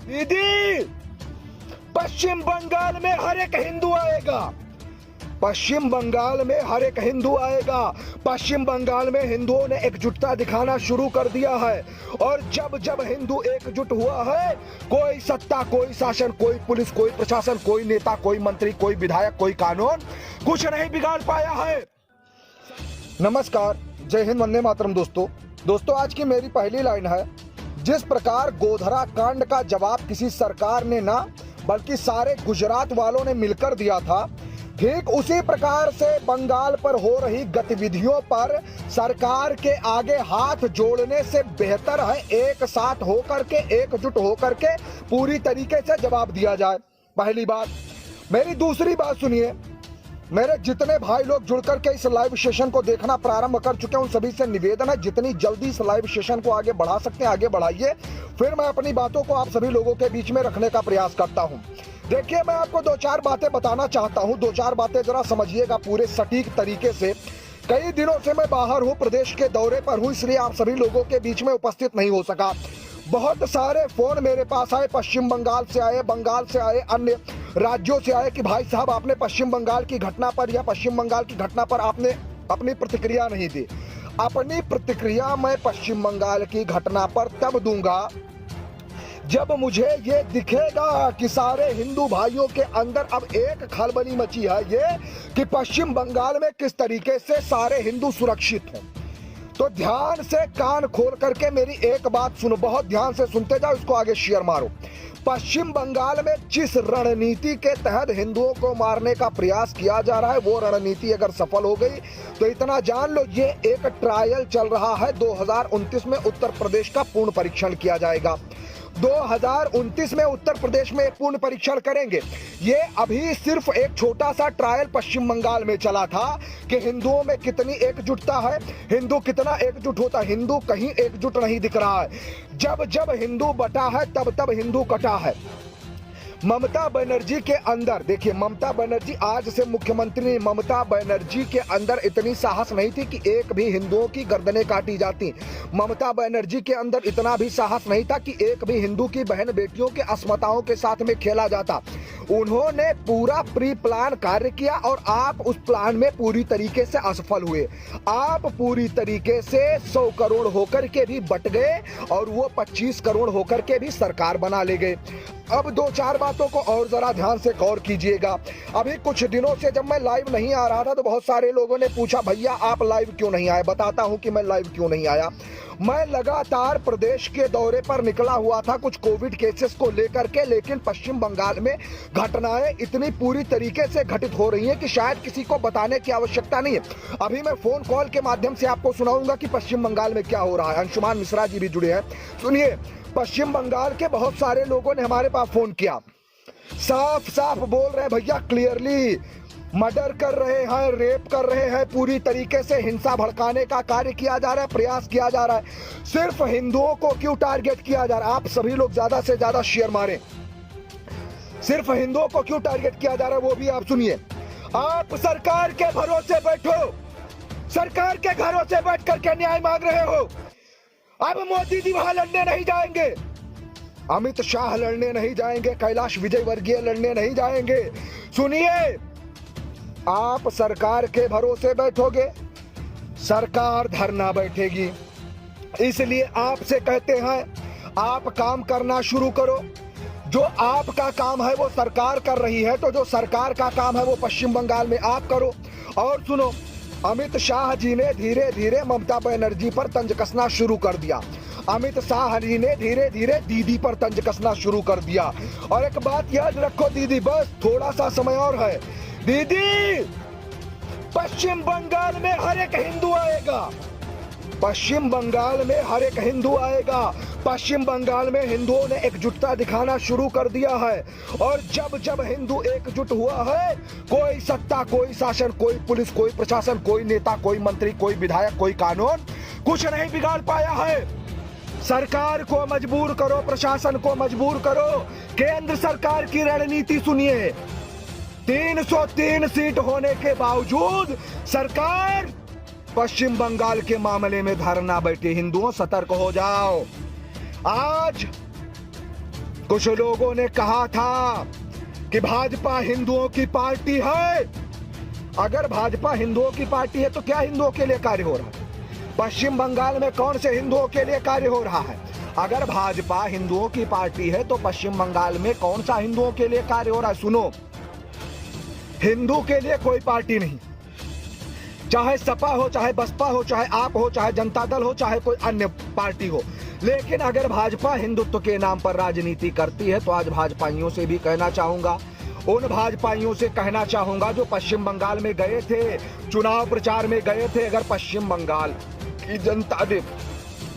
दीदी, पश्चिम बंगाल में हर एक हिंदू आएगा। पश्चिम बंगाल में हर एक हिंदू आएगा। पश्चिम बंगाल में हिंदुओं ने एकजुटता दिखाना शुरू कर दिया है। और जब जब हिंदू एकजुट हुआ है, कोई सत्ता, कोई शासन, कोई पुलिस, कोई प्रशासन, कोई नेता, कोई मंत्री, कोई विधायक, कोई कानून कुछ नहीं बिगाड़ पाया है। नमस्कार, जय हिंद, वंदे मातरम। दोस्तों आज की मेरी पहली लाइन है, जिस प्रकार गोधरा कांड का जवाब किसी सरकार ने ना बल्कि सारे गुजरात वालों ने मिलकर दिया था, ठीक उसी प्रकार से बंगाल पर हो रही गतिविधियों पर सरकार के आगे हाथ जोड़ने से बेहतर है एक साथ होकर के, एकजुट होकर के पूरी तरीके से जवाब दिया जाए। पहली बात। मेरी दूसरी बात सुनिए, मेरे जितने भाई लोग जुड़कर के इस लाइव सेशन को देखना प्रारंभ कर चुके हैं, उन सभी से निवेदन है, जितनी जल्दी इस लाइव सेशन को आगे बढ़ा सकते हैं आगे बढ़ाइए। फिर मैं अपनी बातों को आप सभी लोगों के बीच में रखने का प्रयास करता हूं। देखिए, मैं आपको दो चार बातें बताना चाहता हूं, दो चार बातें जरा समझिएगा पूरे सटीक तरीके से। कई दिनों से मैं बाहर हूं, प्रदेश के दौरे पर हूं, इसलिए आप सभी लोगों के बीच में उपस्थित नहीं हो सका। बहुत सारे फोन मेरे पास आए, पश्चिम बंगाल से आए, बंगाल से आए, अन्य राज्यों से आए कि भाई साहब, आपने पश्चिम बंगाल की घटना पर या पश्चिम बंगाल की घटना पर आपने अपनी प्रतिक्रिया नहीं दी। अपनी प्रतिक्रिया मैं पश्चिम बंगाल की घटना पर तब दूंगा जब मुझे ये दिखेगा कि सारे हिंदू भाइयों के अंदर अब एक खलबली मची है, ये कि पश्चिम बंगाल में किस तरीके से सारे हिंदू सुरक्षित हों। तो ध्यान से कान खोल करके मेरी एक बात सुनो, बहुत ध्यान से सुनते जाओ, इसको आगे शेयर मारो। पश्चिम बंगाल में जिस रणनीति के तहत हिंदुओं को मारने का प्रयास किया जा रहा है, वो रणनीति अगर सफल हो गई तो इतना जान लो, ये एक ट्रायल चल रहा है। 2029 में उत्तर प्रदेश का पूर्ण परीक्षण किया जाएगा। 2029 में उत्तर प्रदेश में पूर्ण परीक्षण करेंगे। ये अभी सिर्फ एक छोटा सा ट्रायल पश्चिम बंगाल में चला था कि हिंदुओं में कितनी एकजुटता है, हिंदू कितना एकजुट होता है। हिंदू कहीं एकजुट नहीं दिख रहा है। जब जब हिंदू बटा है, तब तब हिंदू कटा है। ममता बनर्जी के अंदर, देखिए, ममता बनर्जी आज से मुख्यमंत्री, ममता बनर्जी के अंदर इतनी साहस नहीं थी कि एक भी हिंदुओं की गर्दनें काटी जाती। ममता बनर्जी के अंदर इतना भी साहस नहीं था कि एक भी हिंदू की बहन बेटियों के अस्मिताओं के साथ में खेला जाता। उन्होंने पूरा प्री प्लान कार्य किया और आप उस प्लान में पूरी तरीके से असफल हुए। आप पूरी तरीके से 100 करोड़ होकर के भी बट गए और वो 25 करोड़ होकर के भी सरकार बना ले गए। अब दो चार बातों को और जरा ध्यान से गौर कीजिएगा। अभी कुछ दिनों से जब मैं लाइव नहीं आ रहा था तो बहुत सारे लोगों ने पूछा, भैया आप लाइव क्यों नहीं आए। बताता हूं कि मैं लाइव क्यों नहीं आया। मैं लगातार प्रदेश के दौरे पर निकला हुआ था कुछ कोविड केसेस को लेकर के, लेकिन पश्चिम बंगाल में घटनाएं इतनी पूरी तरीके से घटित हो रही हैं कि शायद किसी को बताने की आवश्यकता नहीं है। अभी मैं फोन कॉल के माध्यम से आपको सुनाऊंगा कि पश्चिम बंगाल में क्या हो रहा है। अंशुमान मिश्रा जी भी जुड़े हैं, सुनिए। पश्चिम बंगाल के बहुत सारे लोगों ने हमारे पास फोन किया, साफ साफ बोल रहे हैं, भैया क्लियरली मर्डर कर रहे हैं, रेप कर रहे हैं, पूरी तरीके से हिंसा भड़काने का कार्य किया जा रहा है, प्रयास किया जा रहा है। सिर्फ हिंदुओं को क्यों टारगेट किया जा रहा है? आप सभी लोग ज्यादा से ज्यादा शेयर मारें। सिर्फ हिंदुओं को क्यों टारगेट किया जा रहा है वो भी आप सुनिए। आप सरकार के भरोसे बैठो, सरकार के घरों से बैठ करके न्याय मांग रहे हो। अब मोदी जी वहां लड़ने नहीं जाएंगे, अमित शाह लड़ने नहीं जाएंगे, कैलाश विजयवर्गीय लड़ने नहीं जाएंगे। सुनिए, आप सरकार के भरोसे बैठोगे, सरकार धरना बैठेगी। इसलिए आपसे कहते हैं, आप काम करना शुरू करो। जो आपका काम है वो सरकार कर रही है, तो जो सरकार का काम है वो पश्चिम बंगाल में आप करो। और सुनो, अमित शाह जी ने धीरे धीरे ममता बनर्जी पर तंज कसना शुरू कर दिया। अमित शाह जी ने धीरे धीरे दीदी पर तंज कसना शुरू कर दिया। और एक बात याद रखो दीदी, बस थोड़ा सा समय और है। दीदी, पश्चिम बंगाल में हर एक हिंदू आएगा। पश्चिम बंगाल में हर एक हिंदू आएगा। पश्चिम बंगाल में हिंदुओं ने एकजुटता दिखाना शुरू कर दिया है। और जब जब हिंदू एकजुट हुआ है, कोई सत्ता, कोई शासन, कोई पुलिस, कोई प्रशासन, कोई नेता, कोई मंत्री, कोई विधायक, कोई कानून कुछ नहीं बिगाड़ पाया है। सरकार को मजबूर करो, प्रशासन को मजबूर करो। केंद्र सरकार की रणनीति सुनिए। 303 सीट होने के बावजूद सरकार पश्चिम बंगाल के मामले में धरना बैठी। हिंदुओं, सतर्क हो जाओ। आज कुछ लोगों ने कहा था कि भाजपा हिंदुओं की पार्टी है। अगर भाजपा हिंदुओं की पार्टी है तो क्या हिंदुओं के लिए कार्य हो रहा है? पश्चिम बंगाल में कौन से हिंदुओं के लिए कार्य हो रहा है? अगर भाजपा हिंदुओं की पार्टी है तो पश्चिम बंगाल में कौन सा हिंदुओं के लिए कार्य हो रहा है? सुनो, हिंदू के लिए कोई पार्टी नहीं, चाहे सपा हो, चाहे बसपा हो, चाहे आप हो, चाहे जनता दल हो, चाहे कोई अन्य पार्टी हो। लेकिन अगर भाजपा हिंदुत्व के नाम पर राजनीति करती है तो आज भाजपाइयों से भी कहना चाहूंगा, उन भाजपाइयों से कहना चाहूंगा जो पश्चिम बंगाल में गए थे, चुनाव प्रचार में गए थे, अगर पश्चिम बंगाल की जनता ने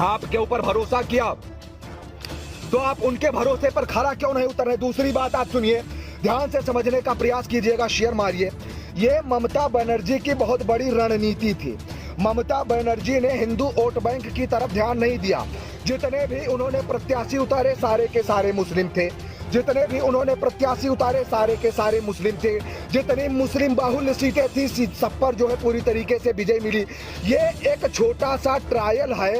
आपके ऊपर भरोसा किया तो आप उनके भरोसे पर खरा क्यों नहीं उतर रहे? दूसरी बात आप सुनिए, ध्यान से समझने का प्रयास कीजिएगा, शेयर मारिए। ये ममता बनर्जी की बहुत बड़ी रणनीति थी। ममता बनर्जी ने हिंदू वोट बैंक की तरफ ध्यान नहीं दिया। जितने भी उन्होंने प्रत्याशी उतारे सारे के सारे मुस्लिम थे, जितने भी उन्होंने प्रत्याशी उतारे सारे के सारे मुस्लिम थे, जितनी मुस्लिम बाहुल्य सीटें थी सब पर जो है पूरी तरीके से विजय मिली। ये एक छोटा सा ट्रायल है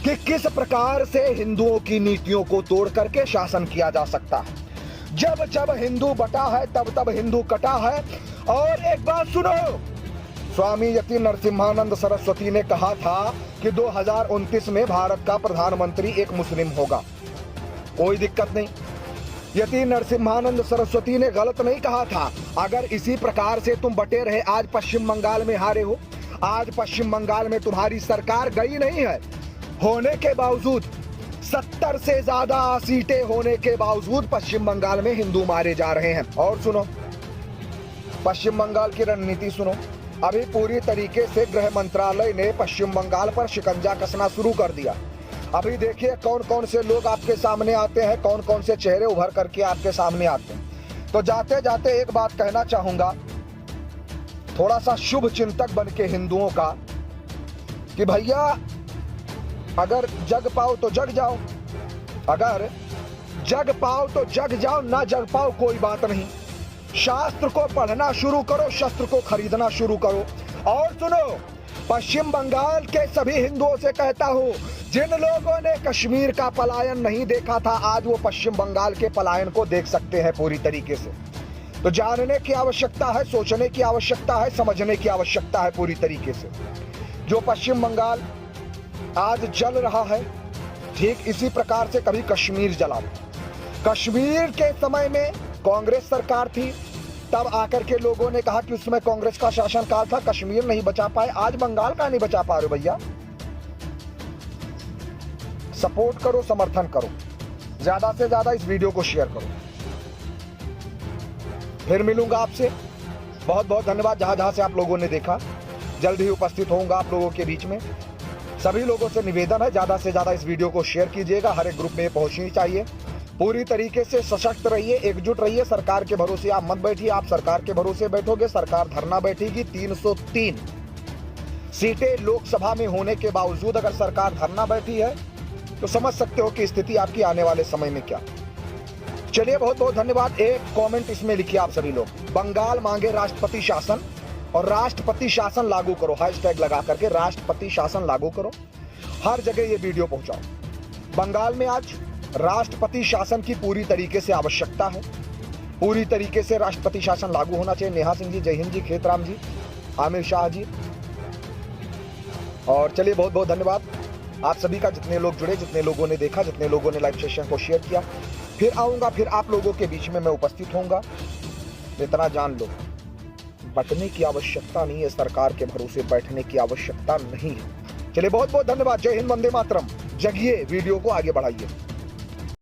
कि किस प्रकार से हिंदुओं की नीतियों को तोड़ करके शासन किया जा सकता है। जब जब हिंदू बटा है तब तब हिंदू कटा है। और एक बात सुनो, स्वामी यति नरसिम्हानंद सरस्वती ने कहा था कि 2029 में भारत का प्रधानमंत्री एक मुस्लिम होगा। कोई दिक्कत नहीं, यति नरसिम्हानंद सरस्वती ने गलत नहीं कहा था। अगर इसी प्रकार से तुम बटे रहे, आज पश्चिम बंगाल में हारे हो, आज पश्चिम बंगाल में तुम्हारी सरकार गई नहीं है, होने के बावजूद 70 से ज्यादा सीटें होने के बावजूद पश्चिम बंगाल में हिंदू मारे जा रहे हैं। और सुनो, पश्चिम बंगाल की रणनीति सुनो, अभी पूरी तरीके से गृह मंत्रालय ने पश्चिम बंगाल पर शिकंजा कसना शुरू कर दिया। अभी देखिए कौन कौन से लोग आपके सामने आते हैं, कौन कौन से चेहरे उभर करके आपके सामने आते हैं। तो जाते जाते एक बात कहना चाहूंगा, थोड़ा सा शुभ चिंतक बन के हिंदुओं का, कि भैया अगर जग पाओ तो जग जाओ, अगर जग पाओ तो जग जाओ, ना जग पाओ कोई बात नहीं। शास्त्र को पढ़ना शुरू करो, शस्त्र को खरीदना शुरू करो। और सुनो, पश्चिम बंगाल के सभी हिंदुओं से कहता हूं, जिन लोगों ने कश्मीर का पलायन नहीं देखा था, आज वो पश्चिम बंगाल के पलायन को देख सकते हैं पूरी तरीके से। तो जानने की आवश्यकता है, सोचने की आवश्यकता है, समझने की आवश्यकता है पूरी तरीके से। जो पश्चिम बंगाल आज जल रहा है, ठीक इसी प्रकार से कभी कश्मीर जला। कश्मीर के समय में कांग्रेस सरकार थी, तब आकर के लोगों ने कहा कि उसमें कांग्रेस का शासनकाल था, कश्मीर नहीं बचा पाए। आज बंगाल का नहीं बचा पा रहे भैया। सपोर्ट करो, समर्थन करो, ज्यादा से ज्यादा इस वीडियो को शेयर करो। फिर मिलूंगा आपसे, बहुत बहुत धन्यवाद जहां जहां से आप लोगों ने देखा। जल्द ही उपस्थित होऊंगा आप लोगों के बीच में। सभी लोगों से निवेदन है, ज्यादा से ज्यादा इस वीडियो को शेयर कीजिएगा, हर एक ग्रुप में ये पहुंचनी चाहिए। पूरी तरीके से सशक्त रहिए, एकजुट रहिए। सरकार के भरोसे आप मत बैठिए, आप सरकार के भरोसे बैठोगे, सरकार धरना बैठेगी। 303 सीटें लोकसभा में होने के बावजूद अगर सरकार धरना बैठी है तो समझ सकते हो कि स्थिति आपकी आने वाले समय में क्या। चलिए, बहुत बहुत धन्यवाद। एक कमेंट इसमें लिखिए आप सभी लोग, बंगाल मांगे राष्ट्रपति शासन, और राष्ट्रपति शासन लागू करो, हैशटैग लगा करके राष्ट्रपति शासन लागू करो। हर जगह ये वीडियो पहुंचाओ। बंगाल में आज राष्ट्रपति शासन की पूरी तरीके से आवश्यकता है, पूरी तरीके से राष्ट्रपति शासन लागू होना चाहिए। नेहा सिंह जी, जय हिंद जी, खेतराम जी, आमिर शाह जी। और चलिए, बहुत बहुत धन्यवाद आप सभी का, जितने लोग जुड़े, जितने लोगों ने देखा, जितने लोगों ने लाइव सेशन को शेयर किया। फिर आऊंगा, फिर आप लोगों के बीच में मैं उपस्थित होऊंगा। इतना जान लो, बटने की आवश्यकता नहीं है, सरकार के भरोसे बैठने की आवश्यकता नहीं है। चलिए, बहुत बहुत धन्यवाद। जय हिंद, वंदे मातरम। जगिए, वीडियो को आगे बढ़ाइए।